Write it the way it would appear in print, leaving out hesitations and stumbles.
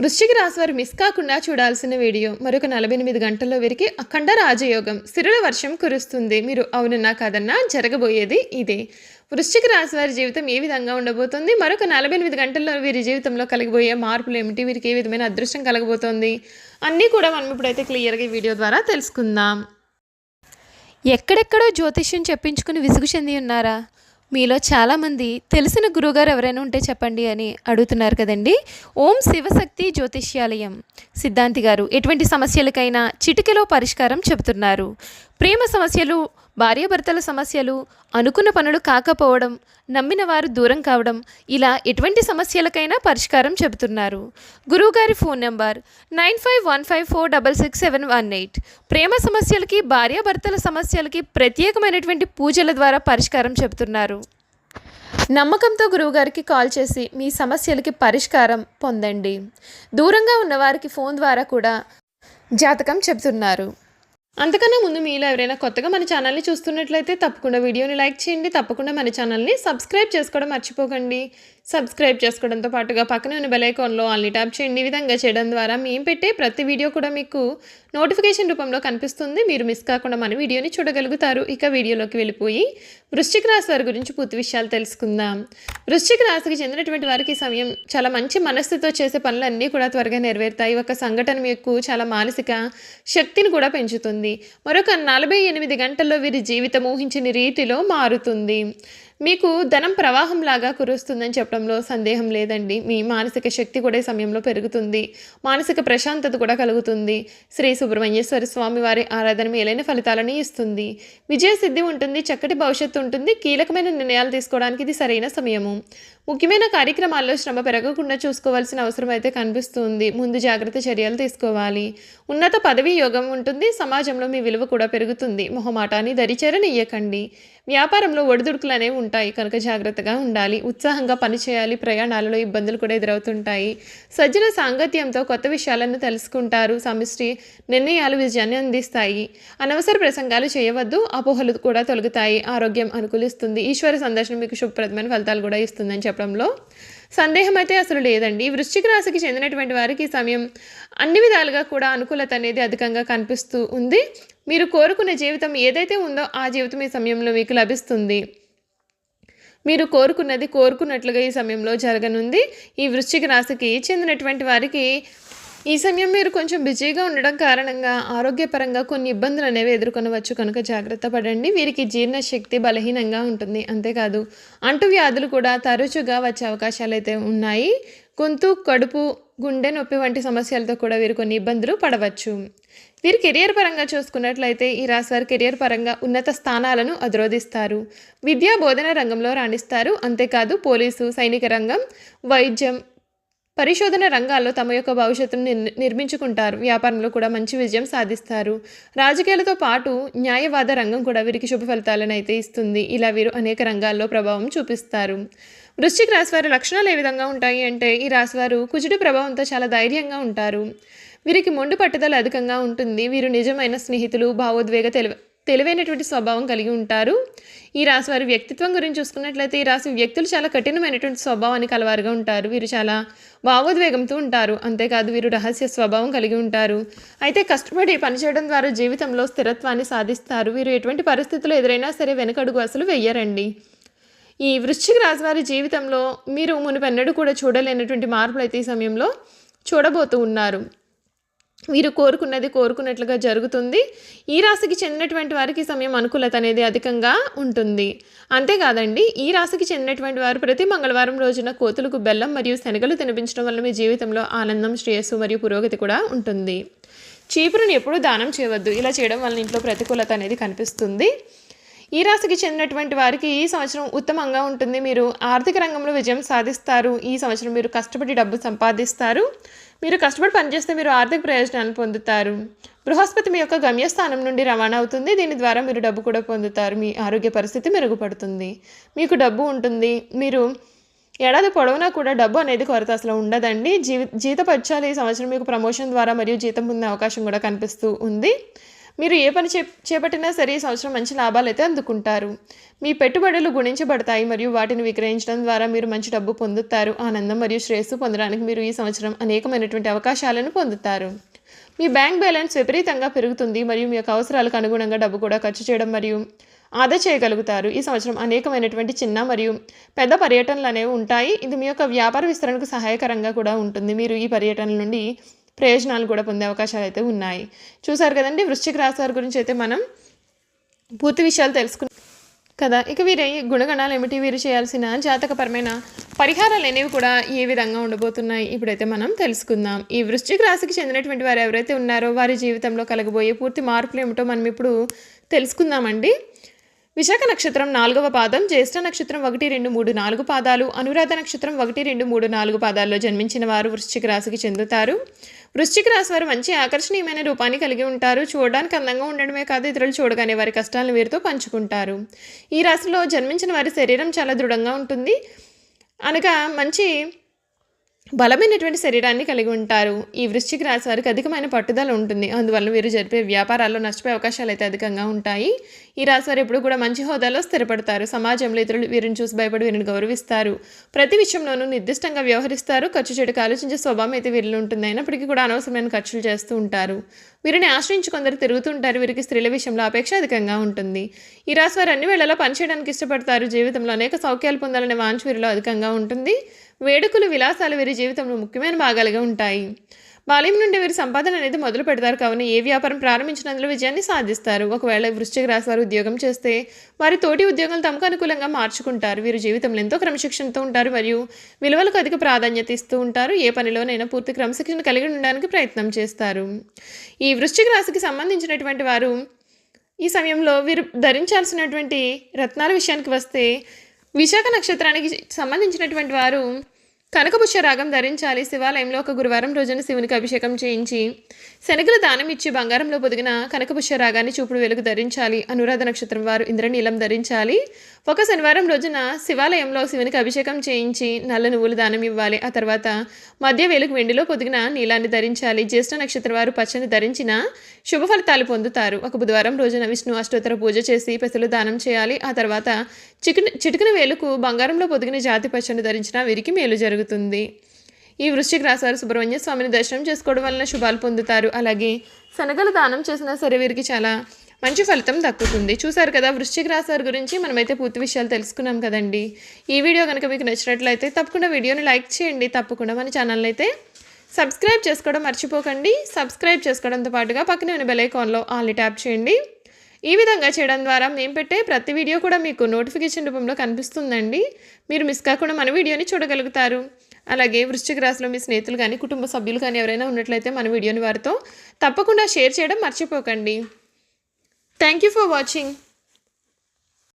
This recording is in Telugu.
వృశ్చిక రాశి వారు మిస్ కాకుండా చూడాల్సిన వీడియో. మరొక 48 గంటల్లో వీరికి అఖండ రాజయోగం, సిరుల వర్షం కురుస్తుంది. మీరు అవునన్నా కాదన్నా జరగబోయేది ఇదే. వృశ్చిక రాశి వారి జీవితం ఏ విధంగా ఉండబోతుంది, మరొక 48 గంటల్లో వీరి జీవితంలో కలిగిపోయే మార్పులు ఏమిటి, వీరికి ఏ విధమైన అదృష్టం కలగబోతోంది అన్నీ కూడా మనం ఇప్పుడైతే క్లియర్గా ఈ వీడియో ద్వారా తెలుసుకుందాం. ఎక్కడెక్కడో జ్యోతిష్యం చెప్పించుకుని విసుగు చెంది ఉన్నారా? మీలో చాలామంది తెలిసిన గురువుగారు ఎవరైనా ఉంటే చెప్పండి అని అడుగుతున్నారు కదండి. ఓం శివశక్తి జ్యోతిష్యాలయం సిద్ధాంతి గారు ఎటువంటి సమస్యలకైనా చిటికెలో పరిష్కారం చెబుతున్నారు. ప్రేమ సమస్యలు, భార్యాభర్తల సమస్యలు, అనుకున్న పనులు కాకపోవడం, నమ్మిన వారు దూరం కావడం, ఇలా ఎటువంటి సమస్యలకైనా పరిష్కారం చెబుతున్నారు. గురువుగారి ఫోన్ నెంబర్ 9515466718. ప్రేమ సమస్యలకి, భార్యాభర్తల సమస్యలకి ప్రత్యేకమైనటువంటి పూజల ద్వారా పరిష్కారం చెబుతున్నారు. నమ్మకంతో గురువుగారికి కాల్ చేసి మీ సమస్యలకి పరిష్కారం పొందండి. దూరంగా ఉన్నవారికి ఫోన్ ద్వారా కూడా జాతకం చెబుతున్నారు. అంతకన్నా ముందు మీలో ఎవరైనా కొత్తగా మన ఛానల్ని చూస్తున్నట్లయితే తప్పకుండా వీడియోని లైక్ చేయండి. తప్పకుండా మన ఛానల్ని సబ్స్క్రైబ్ చేసుకోవడం మర్చిపోకండి. సబ్స్క్రైబ్ చేసుకోవడంతో పాటుగా పక్కనే ఉన్న బెల్ ఐకాన్లో ఆల్ని ట్యాప్ చేయండి. ఈ విధంగా చేయడం ద్వారా మేము పెట్టే ప్రతి వీడియో కూడా మీకు నోటిఫికేషన్ రూపంలో కనిపిస్తుంది. మీరు మిస్ కాకుండా మన వీడియోని చూడగలుగుతారు. ఇక వీడియోలోకి వెళ్ళిపోయి వృశ్చిక రాశి వారి గురించి పూర్తి విషయాలు తెలుసుకుందాం. వృశ్చిక రాశికి చెందినటువంటి వారికి ఈ సమయం చాలా మంచి మనస్సుతో చేసే పనులన్నీ కూడా త్వరగా నెరవేరుతాయి. ఒక సంఘటన మీకు చాలా మానసిక శక్తిని కూడా పెంచుతుంది. మరొక 48 గంటల్లో వీరి జీవితం ఊహించని రీతిలో మారుతుంది. మీకు ధనం ప్రవాహంలాగా కురుస్తుందని చెప్పడంలో సందేహం లేదండి. మీ మానసిక శక్తి కూడా ఈ సమయంలో పెరుగుతుంది. మానసిక ప్రశాంతత కూడా కలుగుతుంది. శ్రీ సుబ్రహ్మణ్యేశ్వర స్వామి వారి ఆరాధన మేలైన ఫలితాలను ఇస్తుంది. విజయసిద్ధి ఉంటుంది. చక్కటి భవిష్యత్తు ఉంటుంది. కీలకమైన నిర్ణయాలు తీసుకోవడానికి ఇది సరైన సమయము. ముఖ్యమైన కార్యక్రమాల్లో శ్రమ పెరగకుండా చూసుకోవాల్సిన అవసరం అయితే కనిపిస్తుంది. ముందు జాగ్రత్త చర్యలు తీసుకోవాలి. ఉన్నత పదవి యోగం ఉంటుంది. సమాజంలో మీ విలువ కూడా పెరుగుతుంది. మొహమాటాన్ని దరిచేరనియ్యకండి. వ్యాపారంలో ఒడిదుడుకులు అనేవి ఉంటాయి కనుక జాగ్రత్తగా ఉండాలి. ఉత్సాహంగా పనిచేయాలి. ప్రయాణాలలో ఇబ్బందులు కూడా ఎదురవుతుంటాయి. సజ్జన సాంగత్యంతో కొత్త విషయాలను తెలుసుకుంటారు. సమిష్టి నిర్ణయాలు విజయాన్ని అందిస్తాయి. అనవసర ప్రసంగాలు చేయవద్దు. అపోహలు కూడా తొలగుతాయి. ఆరోగ్యం అనుకూలిస్తుంది. ఈశ్వర సందర్శనం మీకు శుభప్రదమైన ఫలితాలు కూడా ఇస్తుందని చెప్పడంలో సందేహం అయితే అసలు లేదండి. వృశ్చిక రాశికి చెందినటువంటి వారికి ఈ సమయం అన్ని విధాలుగా కూడా అనుకూలత అనేది అధికంగా కనిపిస్తూ ఉంది. మీరు కోరుకునే జీవితం ఏదైతే ఉందో ఆ జీవితం ఈ సమయంలో మీకు లభిస్తుంది. మీరు కోరుకున్నది కోరుకున్నట్లుగా ఈ సమయంలో జరగనుంది. ఈ వృశ్చిక రాశికి చెందినటువంటి వారికి ఈ సమయం మీరు కొంచెం బిజీగా ఉండడం కారణంగా ఆరోగ్యపరంగా కొన్ని ఇబ్బందులు అనేవి ఎదుర్కొనవచ్చు కనుక జాగ్రత్త పడండి. వీరికి జీర్ణశక్తి బలహీనంగా ఉంటుంది. అంతేకాదు అంటువ్యాధులు కూడా తరచుగా వచ్చే అవకాశాలు అయితే ఉన్నాయి. గొంతు, కడుపు, గుండె నొప్పి వంటి సమస్యలతో కూడా వీరు కొన్ని ఇబ్బందులు పడవచ్చు. వీరు కెరియర్ పరంగా చూసుకున్నట్లయితే ఈ రాశి వారి కెరియర్ పరంగా ఉన్నత స్థానాలను అధిరోధిస్తారు. విద్యా బోధన రంగంలో రాణిస్తారు. అంతేకాదు పోలీసు, సైనిక రంగం, వైద్యం, పరిశోధన రంగాల్లో తమ యొక్క భవిష్యత్తును నిర్మించుకుంటారు. వ్యాపారంలో కూడా మంచి విజయం సాధిస్తారు. రాజకీయాలతో పాటు న్యాయవాద రంగం కూడా వీరికి శుభ ఫలితాలను అయితే ఇస్తుంది. ఇలా వీరు అనేక రంగాల్లో ప్రభావం చూపిస్తారు. వృశ్చిక రాశి వారి లక్షణాలు ఏ విధంగా ఉంటాయి అంటే ఈ రాశివారు కుజుడి ప్రభావంతో చాలా ధైర్యంగా ఉంటారు. వీరికి మొండి పట్టుదల అధికంగా ఉంటుంది. వీరు నిజమైన స్నేహితులు, భావోద్వేగ తెలివైనటువంటి స్వభావం కలిగి ఉంటారు. ఈ రాశి వారి వ్యక్తిత్వం గురించి చూసుకున్నట్లయితే ఈ రాశి వ్యక్తులు చాలా కఠినమైనటువంటి స్వభావాన్ని కలవారుగా ఉంటారు. వీరు చాలా భావోద్వేగంతో ఉంటారు. అంతేకాదు వీరు రహస్య స్వభావం కలిగి ఉంటారు. అయితే కష్టపడి పనిచేయడం ద్వారా జీవితంలో స్థిరత్వాన్ని సాధిస్తారు. వీరు ఎటువంటి పరిస్థితులు ఎదురైనా సరే వెనకడుగు అసలు వెయ్యరండి. ఈ వృశ్చిక రాశి వారి జీవితంలో మీరు మునుపెన్నడూ కూడా చూడలేనటువంటి మార్పులు అయితే ఈ సమయంలో చూడబోతూ ఉన్నారు. వీరు కోరుకున్నది కోరుకున్నట్లుగా జరుగుతుంది. ఈ రాశికి చెందినటువంటి వారికి సమయం అనుకూలత అనేది అధికంగా ఉంటుంది. అంతేకాదండి ఈ రాశికి చెందినటువంటి వారు ప్రతి మంగళవారం రోజున కోతులకు బెల్లం మరియు శనగలు తినిపించడం వల్ల మీ జీవితంలో ఆనందం, శ్రేయస్సు మరియు పురోగతి కూడా ఉంటుంది. చీపురుని ఎప్పుడూ దానం చేయవద్దు. ఇలా చేయడం వల్ల ఇంట్లో ప్రతికూలత అనేది కనిపిస్తుంది. ఈ రాశికి చెందినటువంటి వారికి ఈ సంవత్సరం ఉత్తమంగా ఉంటుంది. మీరు ఆర్థిక రంగంలో విజయం సాధిస్తారు. ఈ సంవత్సరం మీరు కష్టపడి డబ్బు సంపాదిస్తారు. మీరు కష్టపడి పనిచేస్తే మీరు ఆర్థిక ప్రయోజనాలను పొందుతారు. బృహస్పతి మీ యొక్క గమ్యస్థానం నుండి రవాణా అవుతుంది. దీని ద్వారా మీరు డబ్బు కూడా పొందుతారు. మీ ఆరోగ్య పరిస్థితి మెరుగుపడుతుంది. మీకు డబ్బు ఉంటుంది. మీరు ఏడాది పొడవునా కూడా డబ్బు అనేది కొరత అసలు ఉండదండి. జీతపత్యాలు ఈ సంవత్సరం మీకు ప్రమోషన్ ద్వారా మరియు జీతం పొందే అవకాశం కూడా కనిపిస్తూ ఉంది. మీరు ఏ పని చేపట్టినా సరే ఈ సంవత్సరం మంచి లాభాలు అయితే అందుకుంటారు. మీ పెట్టుబడులు గుణించబడతాయి మరియు వాటిని విక్రయించడం ద్వారా మీరు మంచి డబ్బు పొందుతారు. ఆనందం మరియు శ్రేయస్సు పొందడానికి మీరు ఈ సంవత్సరం అనేకమైనటువంటి అవకాశాలను పొందుతారు. మీ బ్యాంక్ బ్యాలెన్స్ విపరీతంగా పెరుగుతుంది మరియు మీ యొక్క అవసరాలకు అనుగుణంగా డబ్బు కూడా ఖర్చు చేయడం మరియు ఆదా చేయగలుగుతారు. ఈ సంవత్సరం అనేకమైనటువంటి చిన్న మరియు పెద్ద పర్యటనలు అనేవి ఉంటాయి. ఇది మీ యొక్క వ్యాపార విస్తరణకు సహాయకరంగా కూడా ఉంటుంది. మీరు ఈ పర్యటనల నుండి ప్రయోజనాలు కూడా పొందే అవకాశాలు అయితే ఉన్నాయి. చూసారు కదండి, వృశ్చిక రాశి వారి గురించి అయితే మనం పూర్తి విషయాలు తెలుసుకున్నాం కదా. ఇక వీరి గుణగణాలు ఏమిటి, వీరు చేయాల్సిన జాతకపరమైన పరిహారాలు అనేవి కూడా ఏ విధంగా ఉండబోతున్నాయి ఇప్పుడైతే మనం తెలుసుకుందాం. ఈ వృశ్చిక రాశికి చెందినటువంటి వారు ఎవరైతే ఉన్నారో వారి జీవితంలో కలగబోయే పూర్తి మార్పులు ఏమిటో మనం ఇప్పుడు తెలుసుకుందామండి. విశాఖ నక్షత్రం 4వ పాదం, జ్యేష్ఠ నక్షత్రం 1, 2, 3, 4 పాదాలు, అనురాధ నక్షత్రం 1, 2, 3, 4 పాదాల్లో జన్మించిన వారు వృశ్చిక రాశికి చెందుతారు. వృశ్చిక రాశి వారు మంచి ఆకర్షణీయమైన రూపాన్ని కలిగి ఉంటారు. చూడడానికి అందంగా ఉండడమే కాదు, ఇతరులు చూడగానే వారి కష్టాలను వీరితో పంచుకుంటారు. ఈ రాశిలో జన్మించిన వారి శరీరం చాలా దృఢంగా ఉంటుంది, అనగా మంచి బలమైనటువంటి శరీరాన్ని కలిగి ఉంటారు. ఈ వృశ్చిక రాశి వారికి అధికమైన పట్టుదల ఉంటుంది. అందువల్ల వీరు జరిపే వ్యాపారాల్లో నష్టపోయే అవకాశాలు అయితే అధికంగా ఉంటాయి. ఈ రాశి వారు ఎప్పుడు కూడా మంచి హోదాలో స్థిరపడతారు. సమాజంలో ఇతరులు వీరిని చూసి భయపడి వీరిని గౌరవిస్తారు. ప్రతి విషయంలోనూ నిర్దిష్టంగా వ్యవహరిస్తారు. ఖర్చు చేయడానికి ఆలోచించే స్వభావం అయితే వీరిలో ఉంటుంది. అయినప్పటికీ కూడా అనవసరమైన ఖర్చులు చేస్తూ ఉంటారు. వీరిని ఆశ్రయించి కొందరు తిరుగుతుంటారు. వీరికి స్త్రీల విషయంలో అపేక్ష అధికంగా ఉంటుంది. ఈ రాశి వారు అన్ని వేళలా పనిచేయడానికి ఇష్టపడతారు. జీవితంలో అనేక సౌఖ్యాలు పొందాలనే వాంఛ వీరిలో అధికంగా ఉంటుంది. వేడుకలు, విలాసాలు వీరి జీవితంలో ముఖ్యమైన భాగాలుగా ఉంటాయి. బాల్యం నుండి వీరి సంపాదన అనేది మొదలు పెడతారు. కావున ఏ వ్యాపారం ప్రారంభించినందులో విజయాన్ని సాధిస్తారు. ఒకవేళ వృశ్చిక రాశి వారు ఉద్యోగం చేస్తే వారి తోటి ఉద్యోగులు తమకు అనుకూలంగా మార్చుకుంటారు. వీరు జీవితంలో ఎంతో క్రమశిక్షణతో ఉంటారు మరియు విలువలకు అధిక ప్రాధాన్యత ఇస్తూ ఉంటారు. ఏ పనిలోనైనా పూర్తి క్రమశిక్షణ కలిగి ఉండడానికి ప్రయత్నం చేస్తారు. ఈ వృశ్చిక రాశికి సంబంధించినటువంటి వారు ఈ సమయంలో వీరు ధరించాల్సినటువంటి రత్నాల విషయానికి వస్తే, విశాఖ నక్షత్రానికి సంబంధించినటువంటి వారు కనకపుష్య రాగం ధరించాలి. శివాలయంలో ఒక గురువారం రోజున శివునికి అభిషేకం చేయించి శనగలు దానం ఇచ్చి బంగారంలో పొదిగిన కనకపుష్య రాగాన్ని చూపుడు వేలుకు ధరించాలి. అనురాధ నక్షత్రం వారు ఇంద్రనీలం ధరించాలి. ఒక శనివారం రోజున శివాలయంలో శివునికి అభిషేకం చేయించి నల్ల నువ్వులు దానం ఇవ్వాలి. ఆ తర్వాత మధ్య వేలుకు వెండిలో పొదిగిన నీలాన్ని ధరించాలి. జ్యేష్ఠ నక్షత్రం వారు పచ్చని ధరించిన శుభ ఫలితాలు పొందుతారు. ఒక బుధవారం రోజున విష్ణు అష్టోత్తర పూజ చేసి పెసలు దానం చేయాలి. ఆ తర్వాత చిటికిన వేలుకు బంగారంలో పొదిగిన జాతి పచ్చని ధరించిన వీరికి మేలు జరుగుతుంది. ఈ వృశ్చిక రాశి వారు సుబ్రహ్మణ్య స్వామిని దర్శనం చేసుకోవడం వలన శుభాలు పొందుతారు. అలాగే శనగలు దానం చేసినా సరే వీరికి చాలా మంచి ఫలితం దక్కుతుంది. చూసారు కదా, వృశ్చిక రాశి వారి గురించి మనమైతే పూర్తి విషయాలు తెలుసుకున్నాం కదండి. ఈ వీడియో కనుక మీకు నచ్చినట్లయితే తప్పకుండా వీడియోని లైక్ చేయండి. తప్పకుండా మన ఛానల్ని అయితే సబ్స్క్రైబ్ చేసుకోవడం మర్చిపోకండి. సబ్స్క్రైబ్ చేసుకోవడంతో పాటుగా పక్కనే ఉన్న బెల్ ఐకాన్లో ఆల్ని ట్యాప్ చేయండి. ఈ విధంగా చేయడం ద్వారా మేము పెట్టే ప్రతి వీడియో కూడా మీకు నోటిఫికేషన్ రూపంలో కనిపిస్తుందండి. మీరు మిస్ కాకుండా మన వీడియోని చూడగలుగుతారు. అలాగే వృశ్చిక రాశిలో మీ స్నేహితులు కానీ కుటుంబ సభ్యులు కానీ ఎవరైనా ఉన్నట్లయితే మన వీడియోని వారితో తప్పకుండా షేర్ చేయడం మర్చిపోకండి. Thank you for watching.